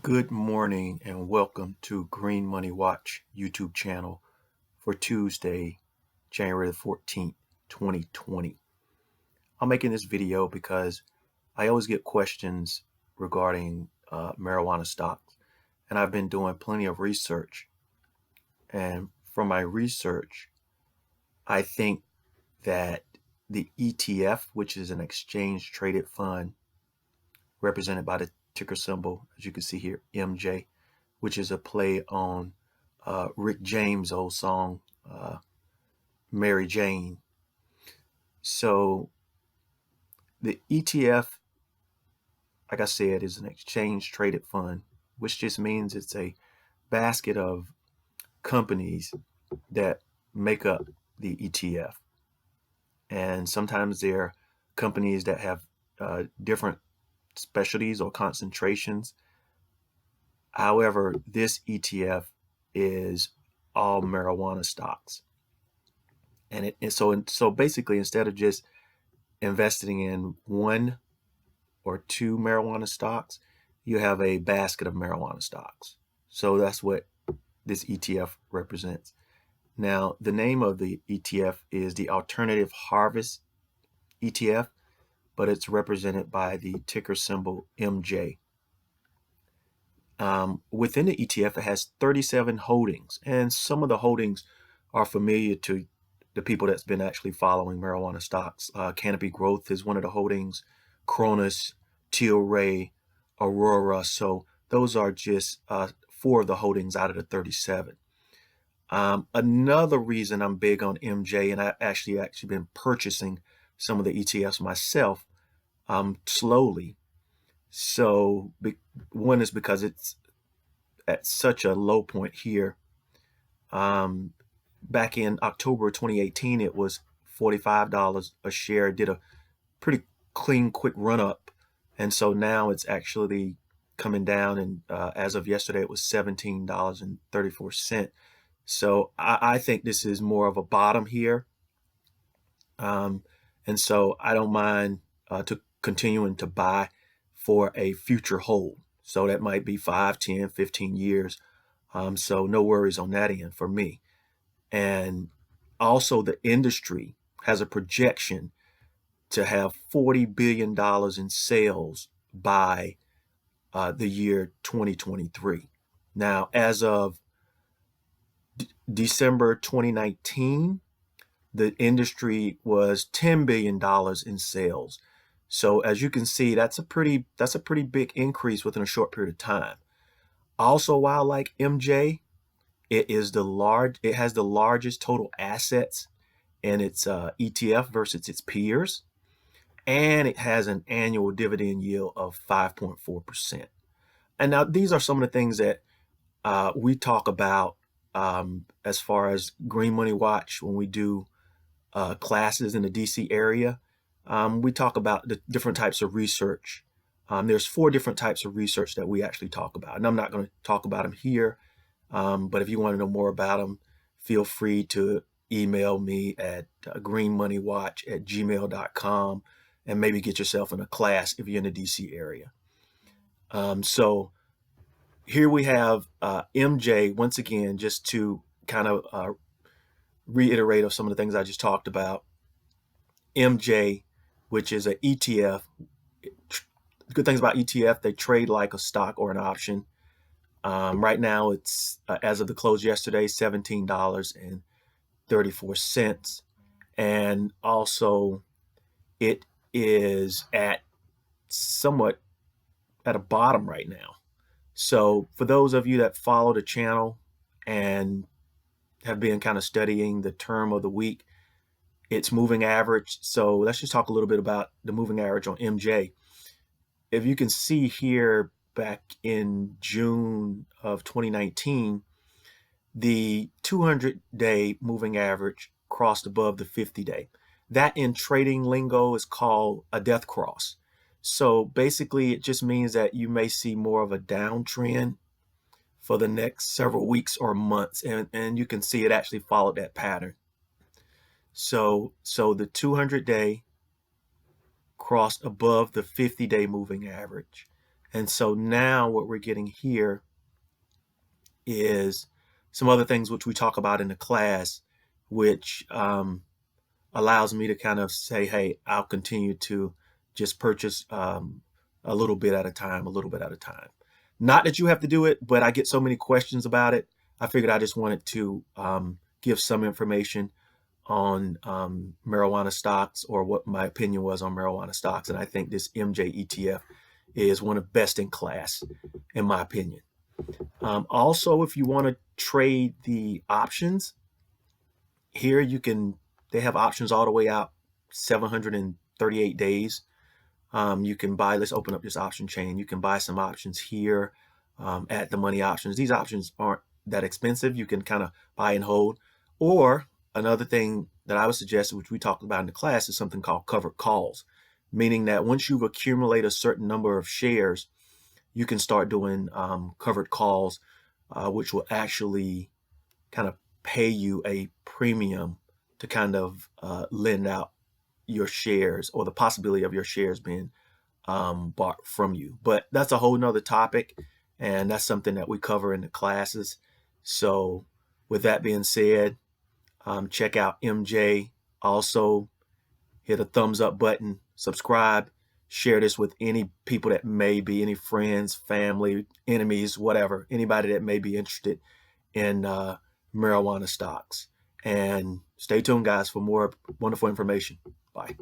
Good morning and welcome to Green Money Watch YouTube channel for Tuesday, January the 14th, 2020. I'm making this video because I always get questions regarding marijuana stocks, and I've been doing plenty of research. And from my research, I think that the ETF, which is an exchange traded fund represented by the ticker symbol, as you can see here, MJ, which is a play on Rick James' old song, Mary Jane. So the ETF, like I said, is an exchange traded fund, which just means it's a basket of companies that make up the ETF. And sometimes they're companies that have different specialties or concentrations. However, this ETF is all marijuana stocks. And so basically, instead of just investing in one or two marijuana stocks, you have a basket of marijuana stocks. So that's what this ETF represents. Now, the name of the ETF is the Alternative Harvest ETF, but it's represented by the ticker symbol MJ. Within the ETF, it has 37 holdings, and some of the holdings are familiar to the people that's been actually following marijuana stocks. Canopy Growth is one of the holdings, Cronus, Tilray, Aurora. So those are just 4 of the holdings out of the 37. Another reason I'm big on MJ, and I actually been purchasing some of the ETFs myself slowly. So one is because it's at such a low point here. Back in October 2018, it was $45 a share. It did a pretty clean, quick run up. And so now it's actually coming down. And as of yesterday, it was $17.34. So I think this is more of a bottom here. And so I don't mind to continuing to buy for a future hold. So that might be 5, 10, 15 years. So no worries on that end for me. And also the industry has a projection to have $40 billion in sales by the year 2023. Now, as of December 2019, the industry was $10 billion in sales. So as you can see, that's a pretty big increase within a short period of time. Also, while like MJ, it has the largest total assets in its ETF versus its peers, and it has an annual dividend yield of 5.4%. And now these are some of the things that we talk about as far as Green Money Watch when we do classes in the DC area. We talk about the different types of research. There's 4 different types of research that we actually talk about, and I'm not going to talk about them here. But if you want to know more about them, feel free to email me at greenmoneywatch@gmail.com and maybe get yourself in a class if you're in the DC area. So here we have MJ, once again, just to kind of reiterate of some of the things I just talked about. MJ, which is an ETF. Good things about ETF, they trade like a stock or an option. Right now, it's as of the close yesterday, $17.34, and also it is somewhat at a bottom right now. So for those of you that follow the channel and have been kind of studying the term of the week, it's moving average. So let's just talk a little bit about the moving average on MJ. If you can see here, back in June of 2019, the 200-day moving average crossed above the 50-day. That in trading lingo is called a death cross. So basically, it just means that you may see more of a downtrend for the next several weeks or months. And you can see it actually followed that pattern. So the 200-day crossed above the 50-day moving average. And so now what we're getting here is some other things which we talk about in the class, which allows me to kind of say, hey, I'll continue to just purchase a little bit at a time, a little bit at a time. Not that you have to do it, but I get so many questions about it. I figured I just wanted to give some information on marijuana stocks, or what my opinion was on marijuana stocks. And I think this MJ ETF is one of the best in class, in my opinion. Also, if you want to trade the options, here they have options all the way out 738 days. You can buy, let's open up this option chain. You can buy some options here at the money options. These options aren't that expensive. You can kind of buy and hold. Or another thing that I would suggest, which we talked about in the class, is something called covered calls, meaning that once you've accumulated a certain number of shares, you can start doing covered calls, which will actually kind of pay you a premium to kind of lend out your shares, or the possibility of your shares being bought from you. But that's a whole nother topic, and that's something that we cover in the classes. So with that being said, check out MJ. Also hit a thumbs up button, subscribe, share this with any people that may be, any friends, family, enemies, whatever, anybody that may be interested in marijuana stocks. And stay tuned, guys, for more wonderful information. Bye.